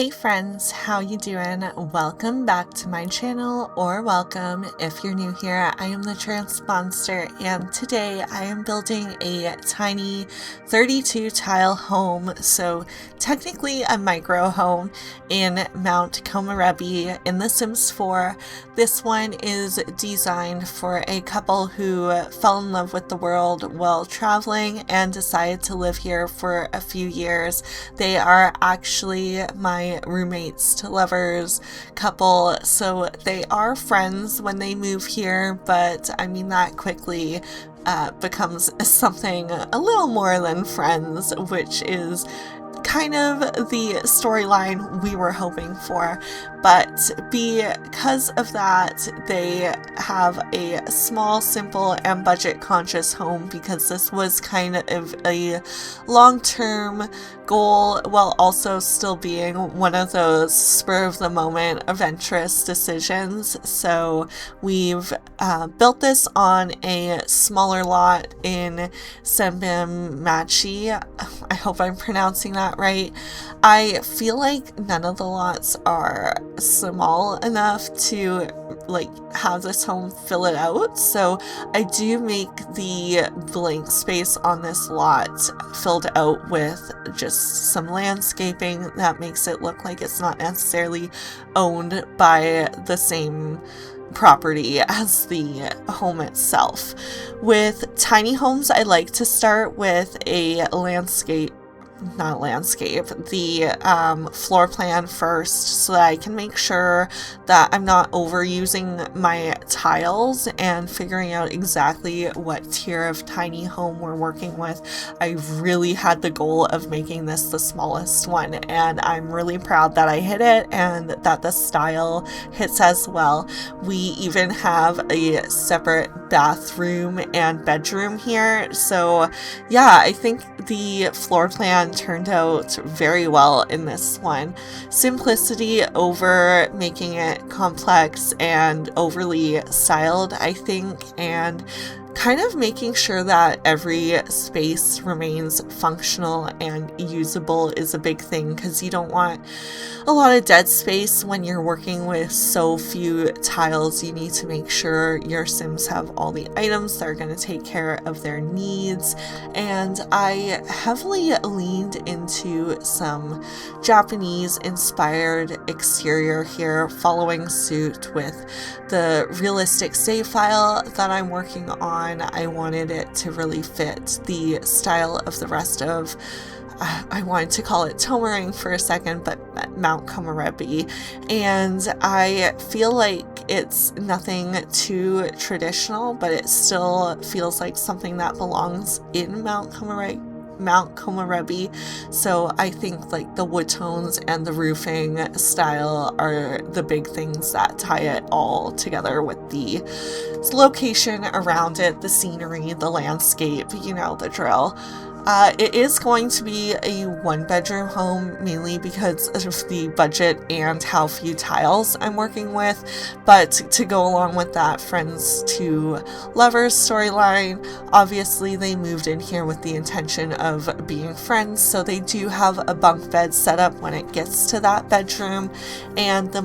Hey friends, how you doing? Welcome back to my channel, or welcome if you're new here. I am the TheTranspondster, and today I am building a tiny 32 tile home, so technically a micro home in Mount Komorebi in The Sims 4. This one is designed for a couple who fell in love with the world while traveling and decided to live here for a few years. They are actually my roommates to lovers couple, so they are friends when they move here, but I mean that quickly becomes something a little more than friends, which is kind of the storyline we were hoping for. But because of that, they have a small, simple, and budget-conscious home, because this was kind of a long-term goal while also still being one of those spur-of-the-moment adventurous decisions. So we've built this on a smaller lot in Senbamachi. I hope I'm pronouncing that right. I feel like none of the lots are small enough to have this home fill it out, so I do make the blank space on this lot filled out with just some landscaping that makes it look like it's not necessarily owned by the same property as the home itself. With tiny homes, I like to start with a the floor plan first, so that I can make sure that I'm not overusing my tiles and figuring out exactly what tier of tiny home we're working with. I really had the goal of making this the smallest one, and I'm really proud that I hit it and that the style hits as well. We even have a separate bathroom and bedroom here, so yeah, I think the floor plan turned out very well in this one. Simplicity over making it complex and overly styled, I think, and kind of making sure that every space remains functional and usable is a big thing, because you don't want a lot of dead space when you're working with so few tiles. You need to make sure your Sims have all the items that are going to take care of their needs, and I heavily leaned into some Japanese inspired exterior here, following suit with the realistic save file that I'm working on. I wanted it to really fit the style of the rest of I wanted to call it Tomering for a second, but Mount Komorebi, and I feel like it's nothing too traditional, but it still feels like something that belongs in Mount Komorebi. So I think like the wood tones and the roofing style are the big things that tie it all together, with the location around it, the scenery, the landscape, you know the drill. It is going to be a one-bedroom home, mainly because of the budget and how few tiles I'm working with, but to go along with that friends to lovers storyline, obviously they moved in here with the intention of being friends, so they do have a bunk bed set up when it gets to that bedroom, and the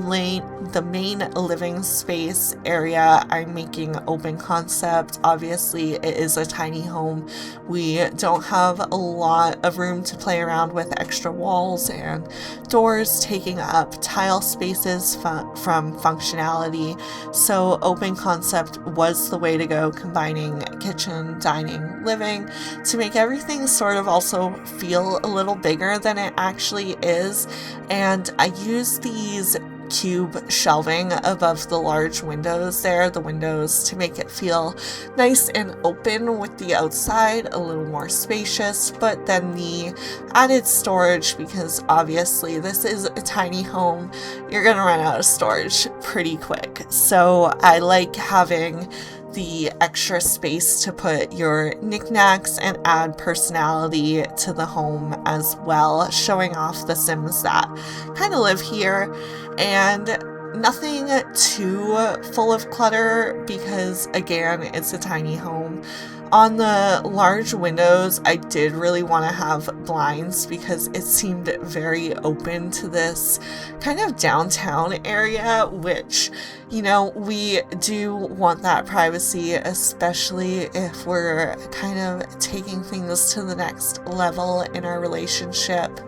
main living space area I'm making open concept. Obviously it is a tiny home. We don't have a lot of room to play around with extra walls and doors taking up tile spaces from functionality, so open concept was the way to go, combining kitchen, dining, living to make everything sort of also feel a little bigger than it actually is. And I use these cube shelving above the large windows there, the windows, to make it feel nice and open, with the outside a little more spacious, but then the added storage, because obviously this is a tiny home, you're gonna run out of storage pretty quick. So I like having the extra space to put your knickknacks and add personality to the home as well, showing off the Sims that kind of live here, and nothing too full of clutter, because again, it's a tiny home. On the large windows, I did really want to have blinds because it seemed very open to this kind of downtown area, which, you know, we do want that privacy, especially if we're kind of taking things to the next level in our relationship.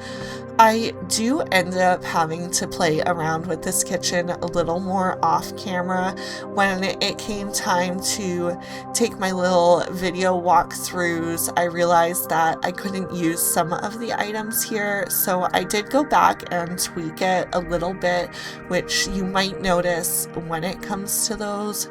I do end up having to play around with this kitchen a little more off camera when it came time to take my little video walkthroughs. I realized that I couldn't use some of the items here, so I did go back and tweak it a little bit, which you might notice when it comes to those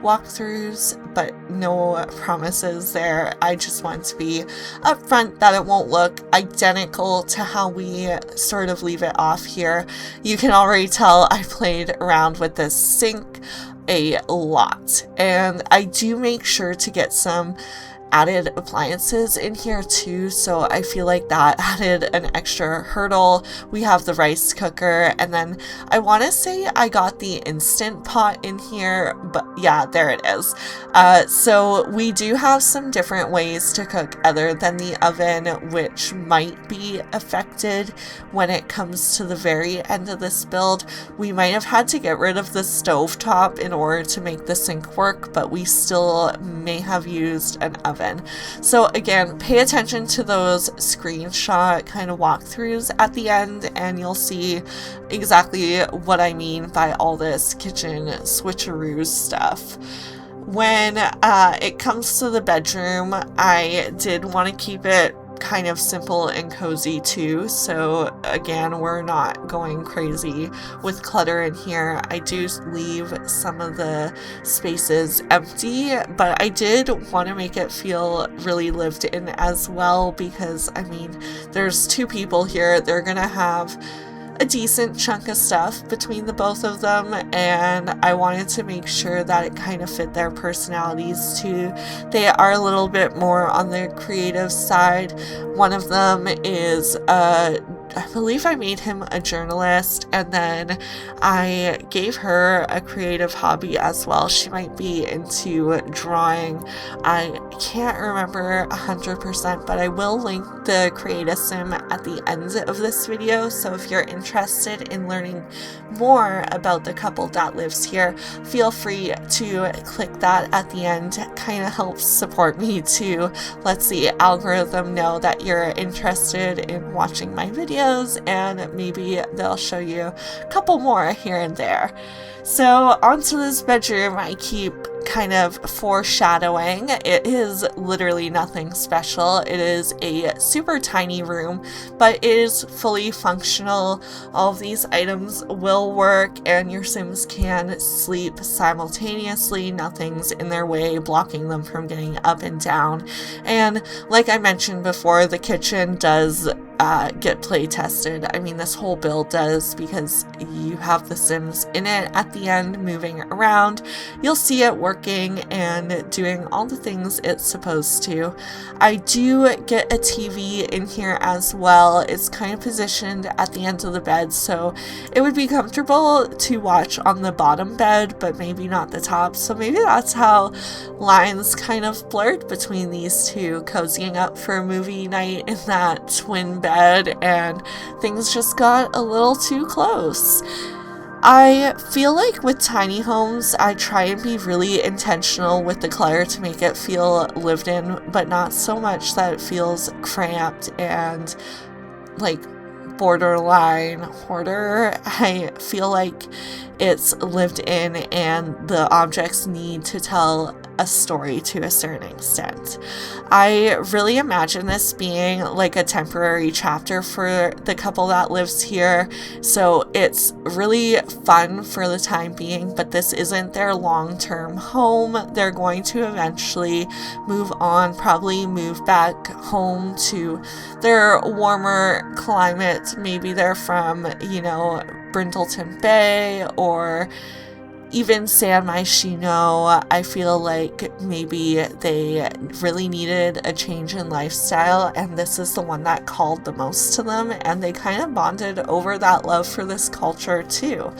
walkthroughs, but no promises there. I just want to be upfront that it won't look identical to how we sort of leave it off here. You can already tell I played around with this sink a lot, and I do make sure to get some added appliances in here too, so I feel like that added an extra hurdle. We have the rice cooker, and then I want to say I got the Instant Pot in here, but yeah, there it is. So we do have some different ways to cook other than the oven, which might be affected when it comes to the very end of this build. We might have had to get rid of the stovetop in order to make the sink work, but we still may have used an oven. So again, pay attention to those screenshot kind of walkthroughs at the end, and you'll see exactly what I mean by all this kitchen switcheroo stuff. When it comes to the bedroom, I did want to keep it kind of simple and cozy too, so again, we're not going crazy with clutter in here. I do leave some of the spaces empty, but I did want to make it feel really lived in as well, because I mean, there's two people here. They're gonna have a decent chunk of stuff between the both of them, and I wanted to make sure that it kind of fit their personalities too. They are a little bit more on the creative side. One of them is I believe I made him a journalist, and then I gave her a creative hobby as well. She might be into drawing. I can't remember 100%, but I will link the creative sim at the end of this video, so if you're interested in learning more about the couple that lives here, feel free to click that at the end. It kind of helps support me to let the algorithm know that you're interested in watching my videos, and maybe they'll show you a couple more here and there. So onto this bedroom, I keep kind of foreshadowing. It is literally nothing special. It is a super tiny room, but it is fully functional. All of these items will work, and your Sims can sleep simultaneously. Nothing's in their way blocking them from getting up and down. And like I mentioned before, the kitchen does get play tested. I mean, this whole build does, because you have the Sims in it at the end moving around. You'll see it working and doing all the things it's supposed to. I do get a TV in here as well. It's kind of positioned at the end of the bed, so it would be comfortable to watch on the bottom bed, but maybe not the top. So maybe that's how lines kind of blurred between these two, cozying up for a movie night in that twin bed, and things just got a little too close. I feel like with tiny homes, I try and be really intentional with the clutter to make it feel lived in, but not so much that it feels cramped and like borderline hoarder. I feel like it's lived in, and the objects need to tell a story to a certain extent. I really imagine this being like a temporary chapter for the couple that lives here, so it's really fun for the time being, but this isn't their long-term home. They're going to eventually move on, probably move back home to their warmer climate. Maybe they're from, you know, Brindleton Bay, or even Senbamachi, I feel like maybe they really needed a change in lifestyle, and this is the one that called the most to them, and they kind of bonded over that love for this culture too.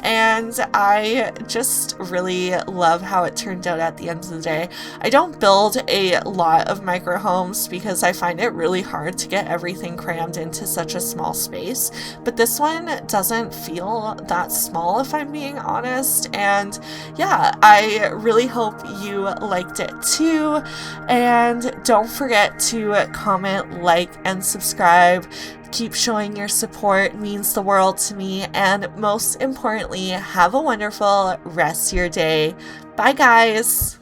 And I just really love how it turned out at the end of the day. I don't build a lot of micro homes because I find it really hard to get everything crammed into such a small space, but this one doesn't feel that small, if I'm being honest. And yeah, I really hope you liked it too. And don't forget to comment, like, and subscribe. Keep showing your support, it means the world to me. And most importantly, have a wonderful rest of your day. Bye, guys.